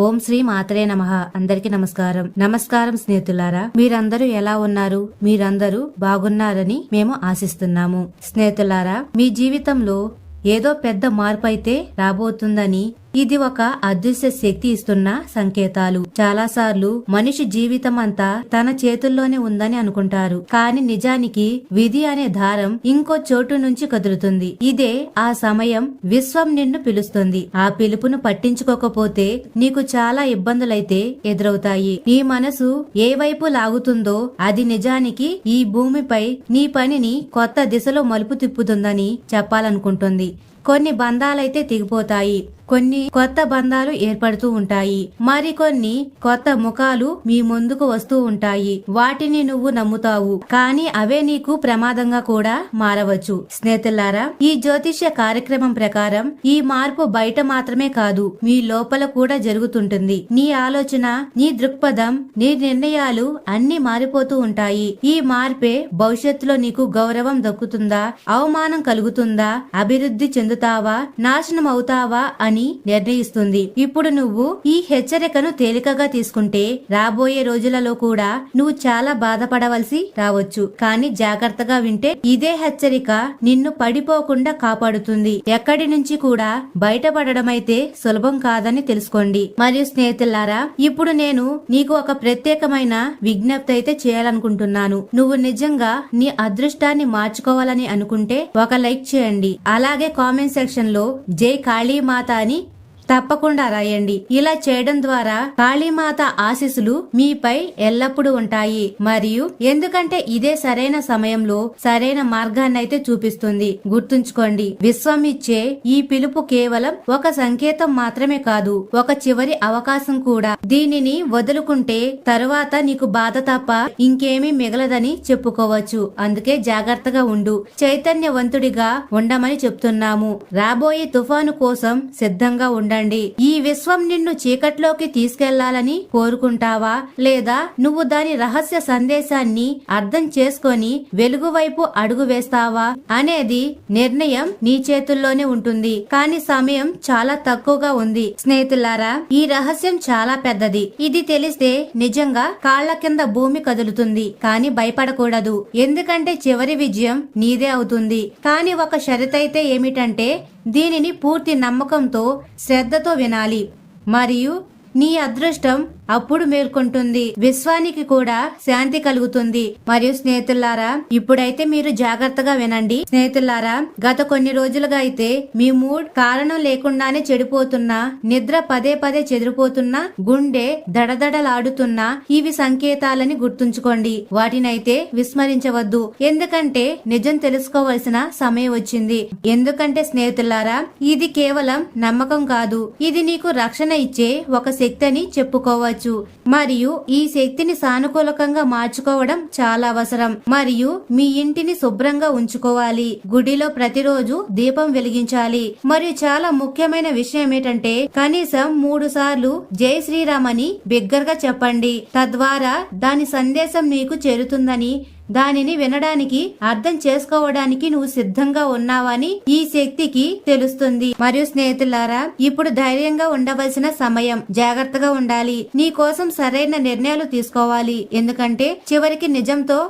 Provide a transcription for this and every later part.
ఓం శ్రీ మాత్రే నమః. అందరికీ నమస్కారం స్నేహితులారా. మీరందరూ ఎలా ఉన్నారు? మీరందరూ బాగున్నారని మేము ఆశిస్తున్నాము. స్నేహితులారా, మీ జీవితంలో ఏదో పెద్ద మార్పు అయితే రాబోతుందని ఇది ఒక అదృశ్య శక్తి ఇస్తున్న సంకేతాలు. చాలా సార్లు మనిషి జీవితం అంతా తన చేతుల్లోనే ఉందని అనుకుంటారు, కానీ నిజానికి విధి అనే దారం ఇంకో చోటు నుంచి కదులుతుంది. ఇదే ఆ సమయం. విశ్వం నిన్ను పిలుస్తుంది. ఆ పిలుపును పట్టించుకోకపోతే నీకు చాలా ఇబ్బందులైతే ఎదురవుతాయి. నీ మనసు ఏ వైపు లాగుతుందో అది నిజానికి ఈ భూమిపై నీ పనిని కొత్త దిశలో మలుపు తిప్పుతుందని చెప్పాలనుకుంటుంది. కొన్ని బంధాలైతే తెగిపోతాయి, కొన్ని కొత్త బంధాలు ఏర్పడుతూ ఉంటాయి, మరికొన్ని కొత్త ముఖాలు మీ ముందుకు వస్తూ ఉంటాయి. వాటిని నువ్వు నమ్ముతావు, కానీ అవే నీకు ప్రమాదంగా కూడా మారవచ్చు. స్నేహితులారా, ఈ జ్యోతిష్య కార్యక్రమం ప్రకారం ఈ మార్పు బయట మాత్రమే కాదు, మీ లోపల కూడా జరుగుతుంటుంది. నీ ఆలోచన, నీ దృక్పథం, నీ నిర్ణయాలు అన్ని మారిపోతూ ఉంటాయి. ఈ మార్పే భవిష్యత్తులో నీకు గౌరవం దక్కుతుందా, అవమానం కలుగుతుందా, అభివృద్ధి చెందుతావా, నాశనం అవుతావా అని నిర్ణయిస్తుంది. ఇప్పుడు నువ్వు ఈ హెచ్చరికను తేలికగా తీసుకుంటే రాబోయే రోజులలో కూడా నువ్వు చాలా బాధపడవలసి రావచ్చు. కానీ జాగ్రత్తగా వింటే ఇదే హెచ్చరిక నిన్ను పడిపోకుండా కాపాడుతుంది. ఎక్కడి నుంచి కూడా బయటపడడమైతే సులభం కాదని తెలుసుకోండి. మరియు స్నేహితులారా, ఇప్పుడు నేను నీకు ఒక ప్రత్యేకమైన విజ్ఞప్తి అయితే చేయాలనుకుంటున్నాను. నువ్వు నిజంగా నీ అదృష్టాన్ని మార్చుకోవాలని అనుకుంటే ఒక లైక్ చేయండి. అలాగే కామెంట్ సెక్షన్ లో జై కాళీమాత అని తప్పకుండా రాయండి. ఇలా చేయడం ద్వారా కాళీమాత ఆశీస్సులు మీపై ఎల్లప్పుడూ ఉంటాయి. మరియు ఎందుకంటే ఇదే సరైన సమయంలో సరైన మార్గాన్ని అయితే చూపిస్తుంది. గుర్తుంచుకోండి, విశ్వం ఇచ్చే ఈ పిలుపు కేవలం ఒక సంకేతం మాత్రమే కాదు, ఒక చివరి అవకాశం కూడా. దీనిని వదులుకుంటే తరువాత నీకు బాధ తప్ప ఇంకేమీ మిగలదని చెప్పుకోవచ్చు. అందుకే జాగ్రత్తగా ఉండు, చైతన్యవంతుడిగా ఉండమని చెప్తున్నాము. రాబోయే తుఫాను కోసం సిద్ధంగా ఉండండి. ఈ విశ్వం నిన్ను చీకట్లోకి తీసుకెళ్లాలని కోరుకుంటావా, లేదా నువ్వు దాని రహస్య సందేశాన్ని అర్థం చేసుకొని వెలుగు వైపు అడుగు వేస్తావా అనేది నిర్ణయం నీ చేతుల్లోనే ఉంటుంది. కానీ సమయం చాలా తక్కువగా ఉంది. స్నేహితులారా, ఈ రహస్యం చాలా పెద్దది. ఇది తెలిస్తే నిజంగా కాళ్ల కింద భూమి కదులుతుంది. కానీ భయపడకూడదు, ఎందుకంటే చివరి విజయం నీదే అవుతుంది. కానీ ఒక షరతైతే ఏమిటంటే దీనిని పూర్తి నమ్మకంతో, శ్రద్ధతో వినాలి. మరియు నీ అదృష్టం అప్పుడు మేల్కొంటుంది. విశ్వానికి కూడా శాంతి కలుగుతుంది. మరియు స్నేహితులారా, ఇప్పుడైతే మీరు జాగ్రత్తగా వినండి. స్నేహితులారా, గత కొన్ని రోజులుగా అయితే మీ మూడ్ కారణం లేకుండానే చెడిపోతున్నా, నిద్ర పదే పదే చెదిరిపోతున్నా, గుండె దడదడలాడుతున్నా, ఇవి సంకేతాలని గుర్తుంచుకోండి. వాటినైతే విస్మరించవద్దు, ఎందుకంటే నిజం తెలుసుకోవలసిన సమయం వచ్చింది. ఎందుకంటే స్నేహితులారా, ఇది కేవలం నమ్మకం కాదు, ఇది నీకు రక్షణ ఇచ్చే ఒక శక్తి అని చెప్పుకోవచ్చు. మరియు ఈ శక్తిని సానుకూలకంగా మార్చుకోవడం చాలా అవసరం. మరియు మీ ఇంటిని శుభ్రంగా ఉంచుకోవాలి. గుడిలో ప్రతిరోజు దీపం వెలిగించాలి. మరియు చాలా ముఖ్యమైన విషయం ఏంటంటే కనీసం 3 సార్లు జై శ్రీరామ్ అని బిగ్గరగా చెప్పండి. తద్వారా దాని సందేశం నీకు చేరుతుందని, దానిని వినడానికి, అర్థం చేసుకోవడానికి నువ్వు సిద్ధంగా ఉన్నావని ఈ శక్తికి తెలుస్తుంది. మరియు స్నేహితులారా, ఇప్పుడు ధైర్యంగా ఉండవలసిన సమయం. జాగ్రత్తగా ఉండాలి. నీ కోసం సరైన నిర్ణయాలు తీసుకోవాలి. ఎందుకంటే చివరికి నిజంతో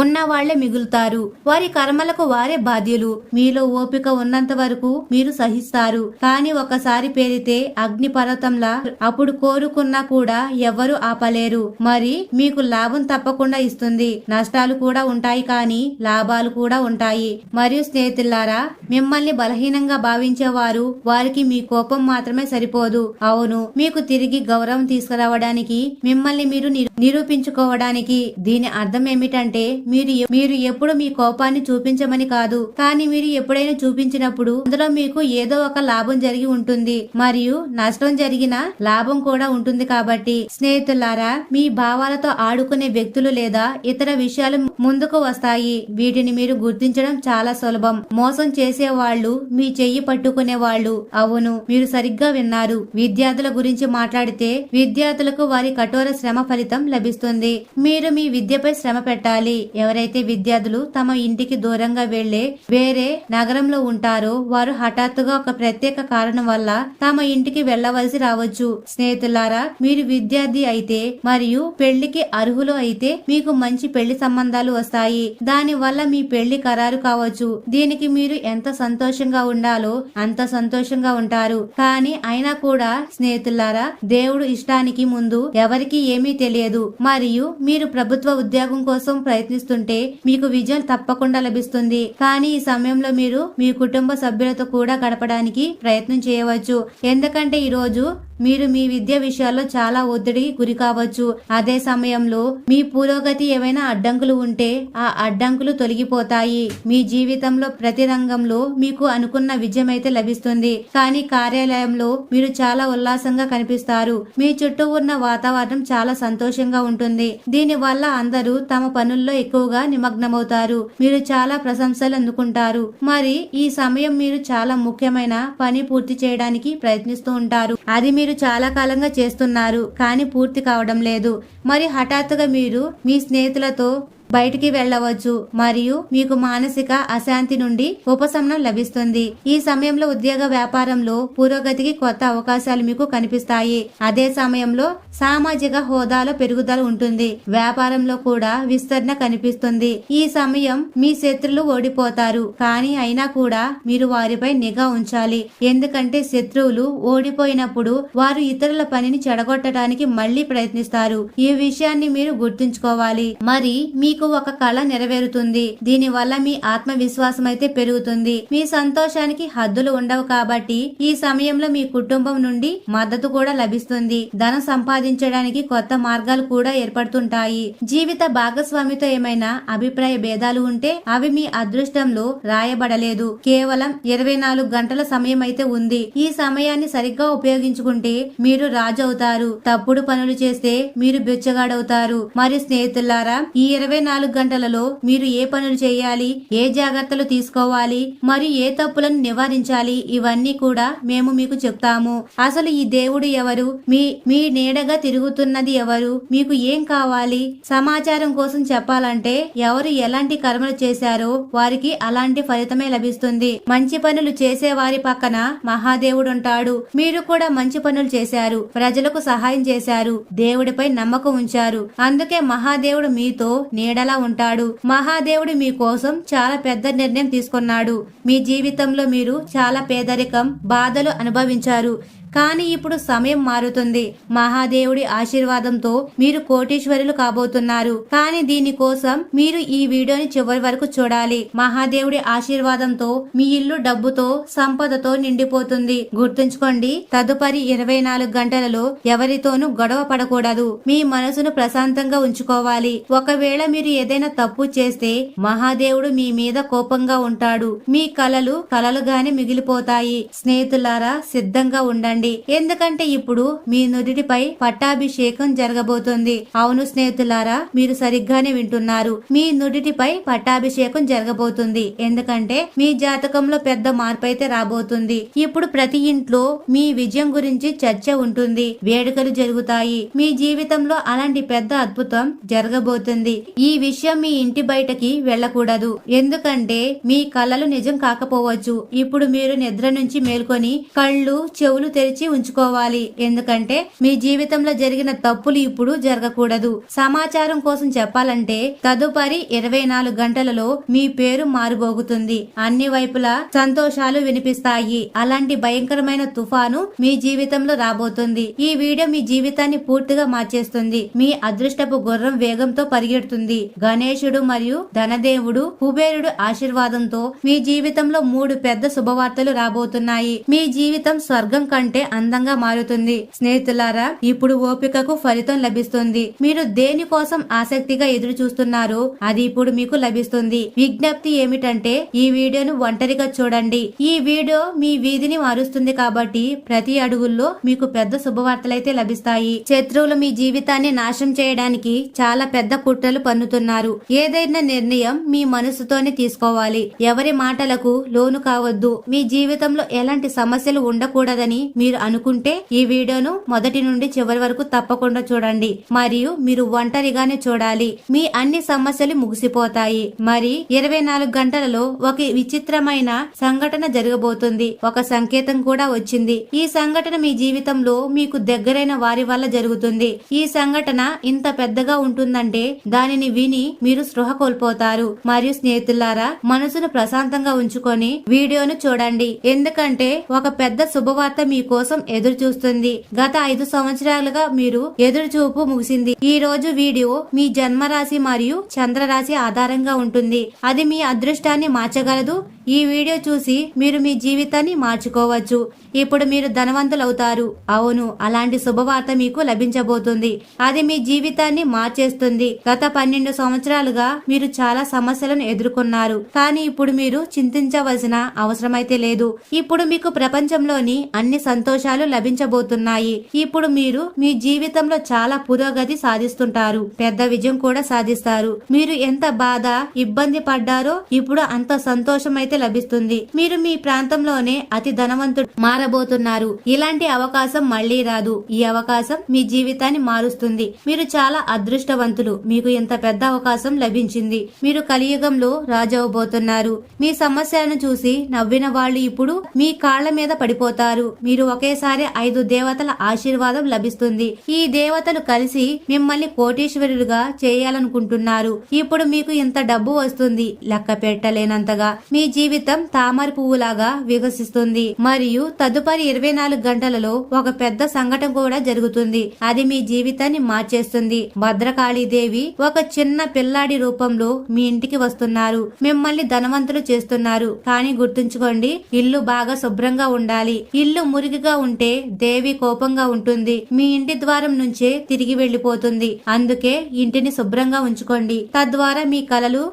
ఉన్న వాళ్లే మిగులుతారు. వారి కర్మలకు వారే బాధ్యులు. మీలో ఓపిక ఉన్నంత వరకు మీరు సహిస్తారు. కానీ ఒకసారి పేరితే అగ్ని పర్వతంలా అప్పుడు కోరుకున్నా కూడా ఎవ్వరూ ఆపలేరు. మరి మీకు లాభం తప్పకుండా ఇస్తుంది. నష్టాలు కూడా ఉంటాయి, కానీ లాభాలు కూడా ఉంటాయి. మరియు స్నేహితులారా, మిమ్మల్ని బలహీనంగా భావించేవారు, వారికి మీ కోపం మాత్రమే సరిపోదు. అవును, మీకు తిరిగి గౌరవం తీసుకురావడానికి, మిమ్మల్ని మీరు నిరూపించుకోవడానికి. దీని అర్థం ఏమిటంటే మీరు ఎప్పుడు మీ కోపాన్ని చూపించమని కాదు, కానీ మీరు ఎప్పుడైనా చూపించినప్పుడు అందులో మీకు ఏదో ఒక లాభం జరిగి ఉంటుంది, మరియు నష్టం జరిగిన లాభం కూడా ఉంటుంది. కాబట్టి స్నేహితులారా, మీ భావాలతో ఆడుకునే వ్యక్తులు లేదా ఇతర విషయాలు ముందుకు వస్తాయి. వీటిని మీరు గుర్తించడం చాలా సులభం. మోసం చేసే వాళ్ళు, మీ చెయ్యి పట్టుకునే వాళ్ళు. అవును, మీరు సరిగ్గా విన్నారు. విద్యార్థుల గురించి మాట్లాడితే విద్యార్థులకు వారి కఠోర శ్రమ ఫలితం లభిస్తుంది. మీరు మీ విద్యపై శ్రమ పెట్టాలి. ఎవరైతే విద్యార్థులు తమ ఇంటికి దూరంగా వెళ్లే వేరే నగరంలో ఉంటారో వారు హఠాత్తుగా ఒక ప్రత్యేక కారణం వల్ల తమ ఇంటికి వెళ్లవలసి రావచ్చు. స్నేహితులారా, మీరు విద్యార్థి అయితే మరియు పెళ్లికి అర్హులు అయితే మీకు మంచి పెళ్లి సంబంధాలు వస్తాయి. దాని వల్ల మీ పెళ్లి ఖరారు కావచ్చు. దీనికి మీరు ఎంత సంతోషంగా ఉండాలో అంత సంతోషంగా ఉంటారు. కానీ అయినా కూడా స్నేహితులారా, దేవుడు ఇష్టానికి ముందు ఎవరికి ఏమీ తెలియదు. మరియు మీరు ప్రభుత్వ ఉద్యోగం కోసం ప్రయత్నిస్తుంటే మీకు విజయం తప్పకుండా లభిస్తుంది. కానీ ఈ సమయంలో మీరు మీ కుటుంబ సభ్యులతో కూడా గడపడానికి ప్రయత్నం చేయవచ్చు. ఎందుకంటే ఈ రోజు మీరు మీ విద్య విషయాల్లో చాలా ఒత్తిడికి గురి కావచ్చు. అదే సమయంలో మీ పురోగతి ఏవైనా అడ్డంకులు ఉంటే ఆ అడ్డంకులు తొలగిపోతాయి. మీ జీవితంలో ప్రతి రంగంలో మీకు అనుకున్న విజయం అయితే లభిస్తుంది. కానీ కార్యాలయంలో మీరు చాలా ఉల్లాసంగా కనిపిస్తారు. మీ చుట్టూ ఉన్న వాతావరణం చాలా సంతోషంగా ఉంటుంది. దీని వల్ల అందరూ తమ పనుల్లో ఎక్కువగా నిమగ్నమవుతారు. మీరు చాలా ప్రశంసలు అందుకుంటారు. మరి ఈ సమయం మీరు చాలా ముఖ్యమైన పని పూర్తి చేయడానికి ప్రయత్నిస్తూ ఉంటారు. అది మీరు చాలా కాలంగా చేస్తున్నారు కానీ పూర్తి కావడం లేదు. మరి హఠాత్తుగా మీరు మీ స్నేహితులతో బయటికి వెళ్ళవచ్చు మరియు మీకు మానసిక అశాంతి నుండి ఉపశమనం లభిస్తుంది. ఈ సమయంలో ఉద్యోగ వ్యాపారంలో పురోగతికి కొత్త అవకాశాలు మీకు కనిపిస్తాయి. అదే సమయంలో సామాజిక హోదాలో పెరుగుదల ఉంటుంది. వ్యాపారంలో కూడా విస్తరణ కనిపిస్తుంది. ఈ సమయం మీ శత్రులు ఓడిపోతారు. కానీ అయినా కూడా మీరు వారిపై నిఘా ఉంచాలి. ఎందుకంటే శత్రువులు ఓడిపోయినప్పుడు వారు ఇతరుల పనిని చెడగొట్టడానికి మళ్లీ ప్రయత్నిస్తారు. ఈ విషయాన్ని మీరు గుర్తుంచుకోవాలి. మరి మీకు ఒక కళ నెరవేరుతుంది. దీని వల్ల మీ ఆత్మవిశ్వాసం అయితే పెరుగుతుంది. మీ సంతోషానికి హద్దులు ఉండవు. కాబట్టి ఈ సమయంలో మీ కుటుంబం నుండి మద్దతు కూడా లభిస్తుంది. ధనం సంపాదించడానికి కొత్త మార్గాలు కూడా ఏర్పడుతుంటాయి. జీవిత భాగస్వామితో ఏమైనా అభిప్రాయ భేదాలు ఉంటే అవి మీ అదృష్టంలో రాయబడలేదు. కేవలం 24 గంటల సమయం అయితే ఉంది. ఈ సమయాన్ని సరిగ్గా ఉపయోగించుకుంటే మీరు రాజు అవుతారు. తప్పుడు పనులు చేస్తే మీరు బిచ్చగాడవుతారు. మరియు స్నేహితులారా, ఈ 24 గంటలలో మీరు ఏ పనులు చేయాలి, ఏ జాగ్రత్తలు తీసుకోవాలి మరియు ఏ తప్పులను నివారించాలి ఇవన్నీ కూడా మేము మీకు చెప్తాము. అసలు ఈ దేవుడు ఎవరు, మీ నీడగా తిరుగుతున్నది ఎవరు, మీకు ఏం కావాలి, సమాచారం కోసం చెప్పాలంటే ఎవరు ఎలాంటి కర్మలు చేశారో వారికి అలాంటి ఫలితమే లభిస్తుంది. మంచి పనులు చేసే వారి పక్కన మహాదేవుడు ఉంటాడు. మీరు కూడా మంచి పనులు చేశారు, ప్రజలకు సహాయం చేశారు, దేవుడిపై నమ్మకం ఉంచారు. అందుకే మహాదేవుడు మీతో నీడలా ఉంటాడు. మహాదేవుడు మీ కోసం చాలా పెద్ద నిర్ణయం తీసుకున్నాడు. మీ జీవితంలో మీరు చాలా పేదరికం, బాధలు అనుభవించారు. కానీ ఇప్పుడు సమయం మారుతుంది. మహాదేవుడి ఆశీర్వాదంతో మీరు కోటీశ్వరులు కాబోతున్నారు. కానీ దీనికోసం మీరు ఈ వీడియోని చివరి వరకు చూడాలి. మహాదేవుడి ఆశీర్వాదంతో మీ ఇల్లు డబ్బుతో, సంపదతో నిండిపోతుంది. గుర్తుంచుకోండి, తదుపరి 24 గంటలలో ఎవరితోనూ గొడవ పడకూడదు. మీ మనసును ప్రశాంతంగా ఉంచుకోవాలి. ఒకవేళ మీరు ఏదైనా తప్పు చేస్తే మహాదేవుడు మీ మీద కోపంగా ఉంటాడు. మీ కలలు కలలుగానే మిగిలిపోతాయి. స్నేహితులారా, సిద్ధంగా ఉండండి. ఎందుకంటే ఇప్పుడు మీ నుదిటిపై పట్టాభిషేకం జరగబోతుంది. అవును స్నేహితులారా, మీరు సరిగ్గానే వింటున్నారు. మీ నుదిటిపై పట్టాభిషేకం జరగబోతుంది. ఎందుకంటే మీ జాతకంలో పెద్ద మార్పు అయితే రాబోతుంది. ఇప్పుడు ప్రతి ఇంట్లో మీ విజయం గురించి చర్చ ఉంటుంది. వేడుకలు జరుగుతాయి. మీ జీవితంలో అలాంటి పెద్ద అద్భుతం జరగబోతుంది. ఈ విషయం మీ ఇంటి బయటకి వెళ్ళకూడదు. ఎందుకంటే మీ కలలు నిజం కాకపోవచ్చు. ఇప్పుడు మీరు నిద్ర నుంచి మేల్కొని కళ్ళు చెవులు తెరిచి ఉంచుకోవాలి. ఎందుకంటే మీ జీవితంలో జరిగిన తప్పులు ఇప్పుడు జరగకూడదు. సమాచారం కోసం చెప్పాలంటే తదుపరి 24 గంటలలో మీ పేరు మారుబోగుతుంది. అన్ని వైపులా సంతోషాలు వినిపిస్తాయి. అలాంటి భయంకరమైన తుఫాను మీ జీవితంలో రాబోతుంది. ఈ వీడియో మీ జీవితాన్ని పూర్తిగా మార్చేస్తుంది. మీ అదృష్టపు గుర్రం వేగంతో పరిగెడుతుంది. గణేశుడు మరియు ధనదేవుడు కుబేరుడు ఆశీర్వాదంతో మీ జీవితంలో 3 పెద్ద శుభవార్తలు రాబోతున్నాయి. మీ జీవితం స్వర్గం కంటే అందంగా మారుతుంది. స్నేహితులారా, ఇప్పుడు ఓపికకు ఫలితం లభిస్తుంది. మీరు దేని కోసం ఆసక్తిగా ఎదురు చూస్తున్నారో అది ఇప్పుడు మీకు లభిస్తుంది. విజ్ఞప్తి ఏమిటంటే ఈ వీడియోను ఒంటరిగా చూడండి. ఈ వీడియో మీ వీధిని మారుస్తుంది కాబట్టి ప్రతి అడుగుల్లో మీకు పెద్ద శుభవార్తలైతే లభిస్తాయి. శత్రువులు మీ జీవితాన్ని నాశనం చేయడానికి చాలా పెద్ద కుట్రలు పన్నుతున్నారు. ఏదైనా నిర్ణయం మీ మనసుతోనే తీసుకోవాలి. ఎవరి మాటలకు లోను కావద్దు. మీ జీవితంలో ఎలాంటి సమస్యలు ఉండకూడదని మీరు మీరు అనుకుంటే ఈ వీడియోను మొదటి నుండి చివరి వరకు తప్పకుండా చూడండి. మరియు మీరు ఒంటరిగానే చూడాలి. మీ అన్ని సమస్యలు ముగిసిపోతాయి. మరి 24 గంటలలో ఒక విచిత్రమైన సంఘటన జరగబోతుంది. ఒక సంకేతం కూడా వచ్చింది. ఈ సంఘటన మీ జీవితంలో మీకు దగ్గరైన వారి వల్ల జరుగుతుంది. ఈ సంఘటన ఇంత పెద్దగా ఉంటుందంటే దానిని విని మీరు స్పృహ కోల్పోతారు. మరియు స్నేహితులారా, మనసును ప్రశాంతంగా ఉంచుకొని వీడియోను చూడండి. ఎందుకంటే ఒక పెద్ద శుభవార్త మీ కోసం ఎదురు చూస్తుంది. గత 5 సంవత్సరాలుగా మీరు ఎదురు చూపు ముగిసింది. ఈ రోజు వీడియో మీ జన్మరాశి మరియు చంద్రరాశి ఆధారంగా ఉంటుంది. అది మీ అదృష్టాన్ని మార్చగలదు. ఈ వీడియో చూసి మీరు మీ జీవితాన్ని మార్చుకోవచ్చు. ఇప్పుడు మీరు ధనవంతులవుతారు. అవును, అలాంటి శుభవార్త మీకు లభించబోతుంది. అది మీ జీవితాన్ని మార్చేస్తుంది. గత 12 సంవత్సరాలుగా మీరు చాలా సమస్యలను ఎదుర్కొన్నారు. కానీ ఇప్పుడు మీరు చింతించవలసిన అవసరమైతే లేదు. ఇప్పుడు మీకు ప్రపంచంలోని అన్ని సంతోషాలు లభించబోతున్నాయి. ఇప్పుడు మీరు మీ జీవితంలో చాలా పురోగతి సాధిస్తుంటారు. పెద్ద విజయం కూడా సాధిస్తారు. మీరు ఎంత బాధ ఇబ్బంది పడ్డారో ఇప్పుడు అంత సంతోషం అయితే లభిస్తుంది. మీరు మీ ప్రాంతంలోనే అతి ధనవంతుడు మారబోతున్నారు. ఇలాంటి అవకాశం మళ్లీ రాదు. ఈ అవకాశం మీ జీవితాన్ని మారుస్తుంది. మీరు చాలా అదృష్టవంతులు. మీకు ఇంత పెద్ద అవకాశం లభించింది. మీరు కలియుగంలో రాజవబోతున్నారు. మీ సమస్యలను చూసి నవ్విన వాళ్ళు ఇప్పుడు మీ కాళ్ల మీద పడిపోతారు. మీరు ఒకేసారి 5 దేవతల ఆశీర్వాదం లభిస్తుంది. ఈ దేవతలు కలిసి మిమ్మల్ని కోటీశ్వరులుగా చేయాలనుకుంటున్నారు. ఇప్పుడు మీకు ఇంత డబ్బు వస్తుంది. లెక్క పెట్టలేనంతగా. మీ జీవితం తామర పువ్వులాగా వికసిస్తుంది. మరియు తదుపరి 24 గంటలలో ఒక పెద్ద సంఘటన కూడా జరుగుతుంది. అది మీ జీవితాన్ని మార్చేస్తుంది. భద్రకాళీదేవి ఒక చిన్న పిల్లాడి రూపంలో మీ ఇంటికి వస్తున్నారు. మిమ్మల్ని ధనవంతులు చేస్తున్నారు. కానీ గుర్తుంచుకోండి, ఇల్లు బాగా శుభ్రంగా ఉండాలి. ఇల్లు మురికిగా ఉంటే దేవి కోపంగా ఉంటుంది. మీ ఇంటి ద్వారం నుంచే తిరిగి వెళ్లిపోతుంది. అందుకే ఇంటిని శుభ్రంగా ఉంచుకోండి. తద్వారా మీ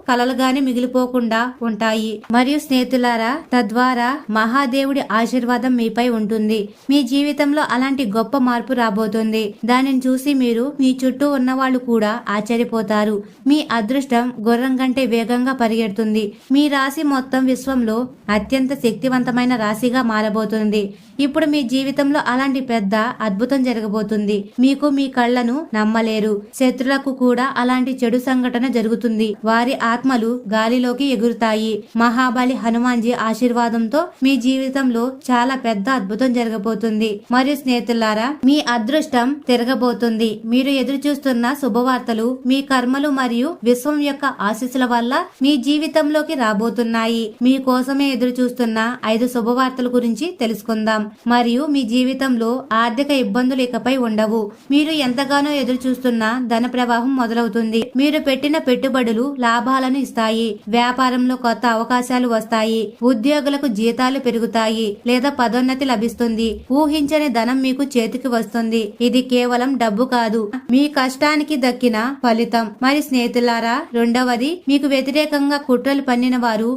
కలలుగానే మిగిలిపోకుండా ఉంటాయి. మరియు స్నేహితులారా, తద్వారా మహాదేవుడి ఆశీర్వాదం మీపై ఉంటుంది. మీ జీవితంలో అలాంటి గొప్ప మార్పు రాబోతుంది. దానిని చూసి మీరు మీ చుట్టూ ఉన్న వాళ్ళు కూడా ఆశ్చర్యపోతారు. మీ అదృష్టం గుర్రం కంటే వేగంగా పరిగెడుతుంది. మీ రాశి మొత్తం విశ్వంలో అత్యంత శక్తివంతమైన రాశిగా మారబోతుంది. ఇప్పుడు మీ జీవితంలో అలాంటి పెద్ద అద్భుతం జరగబోతుంది. మీకు మీ కళ్లను నమ్మలేరు. శత్రులకు కూడా అలాంటి చెడు సంఘటన జరుగుతుంది. వారి ఆత్మలు గాలిలోకి ఎగురుతాయి. మహాబలి హనుమాన్జీ ఆశీర్వాదంతో మీ జీవితంలో చాలా పెద్ద అద్భుతం జరగబోతుంది. మరియు స్నేహితులారా, మీ అదృష్టం తిరగబోతుంది. మీరు ఎదురు చూస్తున్న శుభవార్తలు మీ కర్మలు మరియు విశ్వం యొక్క ఆశీస్సుల వల్ల మీ జీవితంలోకి రాబోతున్నాయి. మీ కోసమే ఎదురు చూస్తున్న 5 శుభవార్తల గురించి తెలుసుకుందాం. మరియు మీ జీవితంలో ఆర్థిక ఇబ్బందులు ఇకపై ఉండవు. మీరు ఎంతగానో ఎదురు చూస్తున్న ధన ప్రవాహం మొదలవుతుంది. మీరు పెట్టిన పెట్టుబడులు లాభాలను ఇస్తాయి. వ్యాపారంలో కొత్త అవకాశాలు వస్తాయి. ఉద్యోగులకు జీతాలు పెరుగుతాయి లేదా పదోన్నతి లభిస్తుంది. ఊహించని ధనం మీకు చేతికి వస్తుంది. ఇది కేవలం డబ్బు కాదు, మీ కష్టానికి దక్కిన ఫలితం. మరి స్నేహితులారా, రెండవది, మీకు వ్యతిరేకంగా కుట్రలు పన్నిన వారు,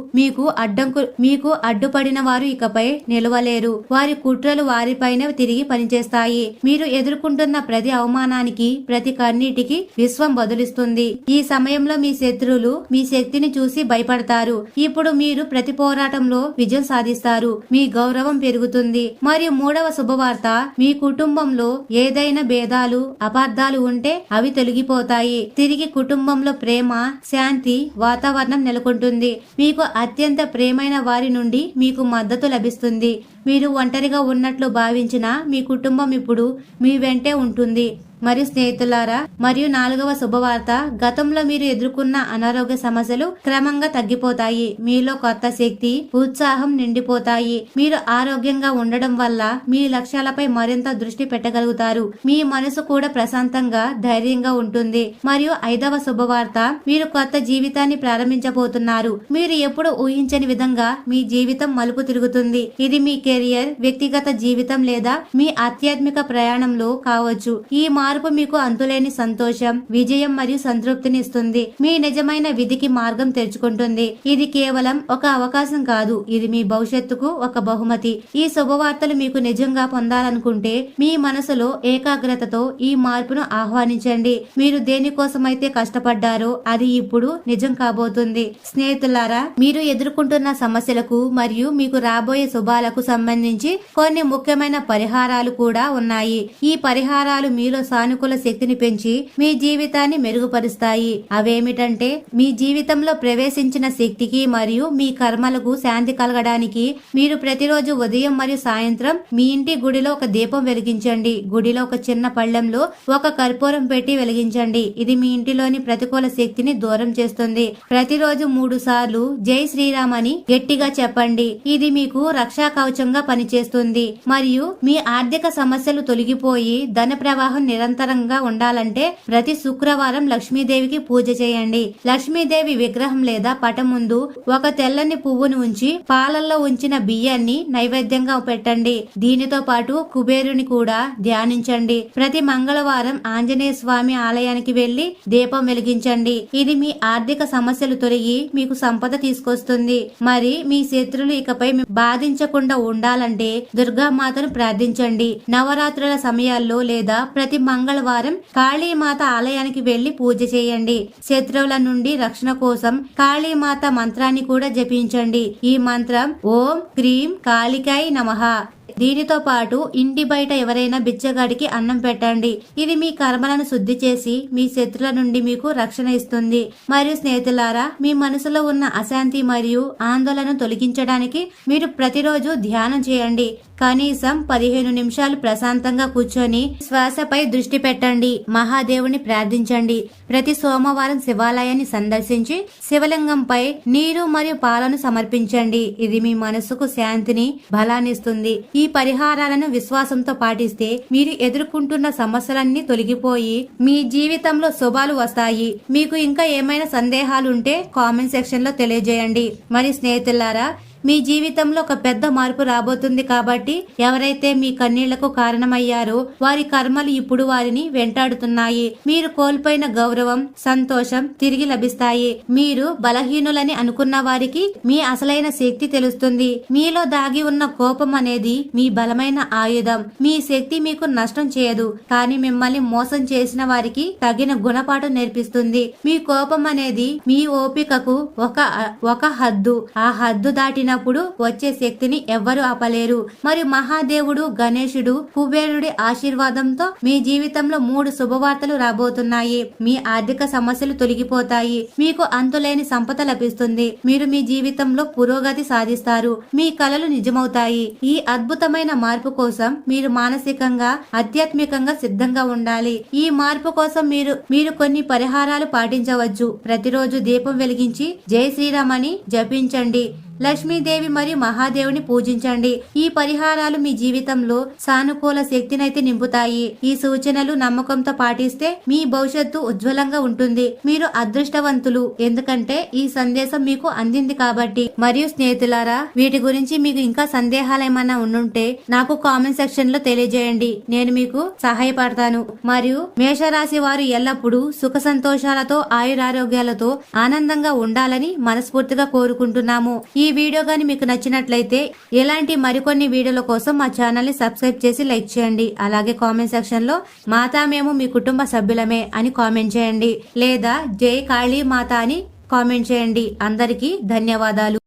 మీకు అడ్డుపడిన వారు ఇకపై నిలవలేరు. వారి కుట్రలు వారిపైన తిరిగి పనిచేస్తాయి. మీరు ఎదుర్కొంటున్న ప్రతి అవమానానికి, ప్రతి కన్నీటికి విశ్వం బదులిస్తుంది. ఈ సమయంలో మీ శత్రువులు మీ శక్తిని చూసి భయపడతారు. ఇప్పుడు మీరు ప్రతి పోరాటంలో విజయం సాధిస్తారు. మీ గౌరవం పెరుగుతుంది. మరియు మూడవ శుభవార్త, మీ కుటుంబంలో ఏదైనా భేదాలు, అపార్థాలు ఉంటే అవి తొలగిపోతాయి. తిరిగి కుటుంబంలో ప్రేమ, శాంతి వాతావరణం నెలకొంటుంది. మీకు అత్యంత ప్రేమైన వారి నుండి మీకు మద్దతు లభిస్తుంది. మీరు ఒంటరిగా ఉన్నట్లు భావించిన మీ కుటుంబం ఇప్పుడు మీ వెంటే ఉంటుంది. మరియు స్నేహితులారా, మరియు 4వ శుభవార్త, గతంలో మీరు ఎదుర్కొన్న అనారోగ్య సమస్యలు క్రమంగా తగ్గిపోతాయి. మీలో కొత్త శక్తి, ఉత్సాహం నిండిపోతాయి. మీరు ఆరోగ్యంగా ఉండడం వల్ల మీ లక్ష్యాలపై మరింత దృష్టి పెట్టగలుగుతారు. మీ మనసు కూడా ప్రశాంతంగా, ధైర్యంగా ఉంటుంది. మరియు 5వ శుభవార్త, మీరు కొత్త జీవితాన్ని ప్రారంభించబోతున్నారు. మీరు ఎప్పుడు ఊహించని విధంగా మీ జీవితం మలుపు తిరుగుతుంది. ఇది మీ కెరియర్, వ్యక్తిగత జీవితం లేదా మీ ఆధ్యాత్మిక ప్రయాణంలో కావచ్చు. ఈ మార్పు మీకు అంతులేని సంతోషం, విజయం మరియు సంతృప్తిని ఇస్తుంది. మీ నిజమైన విధికి మార్గం తెరుచుకుంటుంది. ఇది కేవలం ఒక అవకాశం కాదు, ఇది మీ భవిష్యత్తుకు ఒక బహుమతి. ఈ శుభవార్తలు మీకు నిజంగా పొందాలనుకుంటే మీ మనసులో ఏకాగ్రతతో ఈ మార్పును ఆహ్వానించండి. మీరు దేనికోసమైతే కష్టపడ్డారో అది ఇప్పుడు నిజం కాబోతుంది. స్నేహితులారా, మీరు ఎదుర్కొంటున్న సమస్యలకు మరియు మీకు రాబోయే శుభాలకు సంబంధించి కొన్ని ముఖ్యమైన పరిహారాలు కూడా ఉన్నాయి. ఈ పరిహారాలు మీలో సానుకూల శక్తిని పెంచి మీ జీవితాన్ని మెరుగుపరుస్తాయి. అవేమిటంటే, మీ జీవితంలో ప్రవేశించిన శక్తికి మరియు మీ కర్మలకు శాంతి కలగడానికి మీరు ప్రతిరోజు ఉదయం మరియు సాయంత్రం మీ ఇంటి గుడిలో ఒక దీపం వెలిగించండి. గుడిలో ఒక చిన్న పళ్ళెంలో ఒక కర్పూరం పెట్టి వెలిగించండి. ఇది మీ ఇంటిలోని ప్రతికూల శక్తిని దూరం చేస్తుంది. ప్రతిరోజు 3 సార్లు జై శ్రీరామ్ అని గట్టిగా చెప్పండి. ఇది మీకు రక్షా కవచంగా పనిచేస్తుంది. మరియు మీ ఆర్థిక సమస్యలు తొలగిపోయి ధన ప్రవాహం నిరంతరంగా ఉండాలంటే ప్రతి శుక్రవారం లక్ష్మీదేవికి పూజ చేయండి. లక్ష్మీదేవి విగ్రహం లేదా పటం ముందు ఒక తెల్లని పువ్వును ఉంచి పాలల్లో ఉంచిన బియ్యాన్ని నైవేద్యంగా పెట్టండి. దీనితో పాటు కుబేరుని కూడా ధ్యానించండి. ప్రతి మంగళవారం ఆంజనేయ స్వామి ఆలయానికి వెళ్లి దీపం వెలిగించండి. ఇది మీ ఆర్థిక సమస్యలు తొలగి మీకు సంపద తీసుకొస్తుంది. మరి మీ శత్రులు ఇకపై బాధించకుండా ఉండాలంటే దుర్గామాతను ప్రార్థించండి. నవరాత్రుల సమయాల్లో లేదా ప్రతి మంగళవారం కాళీమాత ఆలయానికి వెళ్లి పూజ చేయండి. శత్రువుల నుండి రక్షణ కోసం కాళీమాత మంత్రాన్ని కూడా జపించండి. ఈ మంత్రం ఓం క్రీం కాళికాయ నమః. దీనితో పాటు ఇంటి బయట ఎవరైనా బిచ్చగాడికి అన్నం పెట్టండి. ఇది మీ కర్మలను శుద్ధి చేసి మీ శత్రుల నుండి మీకు రక్షణ ఇస్తుంది. మరియు స్నేహితులారా, మీ మనసులో ఉన్న అశాంతి మరియు ఆందోళన తొలగించడానికి మీరు ప్రతిరోజు ధ్యానం చేయండి. కనీసం 15 నిమిషాలు ప్రశాంతంగా కూర్చొని శ్వాసపై దృష్టి పెట్టండి. మహాదేవుని ప్రార్థించండి. ప్రతి సోమవారం శివాలయాన్ని సందర్శించి శివలింగంపై నీరు మరియు పాలను సమర్పించండి. ఇది మీ మనసుకు శాంతిని, బలాన్నిస్తుంది. ఈ పరిహారాలను విశ్వాసంతో పాటిస్తే మీరు ఎదుర్కొంటున్న సమస్యలన్నీ తొలగిపోయి మీ జీవితంలో శుభాలు వస్తాయి. మీకు ఇంకా ఏమైనా సందేహాలుంటే కామెంట్ సెక్షన్ లో తెలియజేయండి. మరి స్నేహితులారా, మీ జీవితంలో ఒక పెద్ద మార్పు రాబోతుంది కాబట్టి ఎవరైతే మీ కన్నీళ్లకు కారణమయ్యారో వారి కర్మలు ఇప్పుడు వారిని వెంటాడుతున్నాయి. మీరు కోల్పోయిన గౌరవం, సంతోషం తిరిగి లభిస్తాయి. మీరు బలహీనులని అనుకున్న వారికి మీ అసలైన శక్తి తెలుస్తుంది. మీలో దాగి ఉన్న కోపం అనేది మీ బలమైన ఆయుధం. మీ శక్తి మీకు నష్టం చేయదు, కానీ మిమ్మల్ని మోసం చేసిన వారికి తగిన గుణపాఠం నేర్పిస్తుంది. మీ కోపం అనేది మీ ఓపికకు ఒక హద్దు. ఆ హద్దు దాటిన వచ్చే శక్తిని ఎవ్వరూ ఆపలేరు. మరియు మహాదేవుడు, గణేశుడు, కుబేరుడి ఆశీర్వాదంతో మీ జీవితంలో 3 శుభవార్తలు రాబోతున్నాయి. మీ ఆర్థిక సమస్యలు తొలగిపోతాయి. మీకు అంతులేని సంపద లభిస్తుంది. మీరు మీ జీవితంలో పురోగతి సాధిస్తారు. మీ కలలు నిజమవుతాయి. ఈ అద్భుతమైన మార్పు కోసం మీరు మానసికంగా, ఆధ్యాత్మికంగా సిద్ధంగా ఉండాలి. ఈ మార్పు కోసం మీరు కొన్ని పరిహారాలు పాటించవచ్చు. ప్రతిరోజు దీపం వెలిగించి జై శ్రీరామ్ అని జపించండి. లక్ష్మీదేవి మరియు మహాదేవుని పూజించండి. ఈ పరిహారాలు మీ జీవితంలో సానుకూల శక్తినైతే నింపుతాయి. ఈ సూచనలు నమ్మకంతో పాటిస్తే మీ భవిష్యత్తు ఉజ్వలంగా ఉంటుంది. మీరు అదృష్టవంతులు, ఎందుకంటే ఈ సందేశం మీకు అందింది కాబట్టి. మరియు స్నేహితులారా, వీటి గురించి మీకు ఇంకా సందేహాలు ఏమైనా ఉండుంటే నాకు కామెంట్ సెక్షన్ లో తెలియజేయండి. నేను మీకు సహాయపడతాను. మరియు మేషరాశి వారు ఎల్లప్పుడూ సుఖ సంతోషాలతో, ఆయురారోగ్యాలతో ఆనందంగా ఉండాలని మనస్ఫూర్తిగా కోరుకుంటున్నాము. ఈ వీడియో గాని మీకు నచ్చినట్లయితే ఇలాంటి మరికొన్ని వీడియోల కోసం మా ఛానల్ ని సబ్స్క్రైబ్ చేసి లైక్ చేయండి. అలాగే కామెంట్ సెక్షన్ లో మాతా మేము మీ కుటుంబ సభ్యులమే అని కామెంట్ చేయండి, లేదా జై కాళీ మాత అని కామెంట్ చేయండి. అందరికీ ధన్యవాదాలు.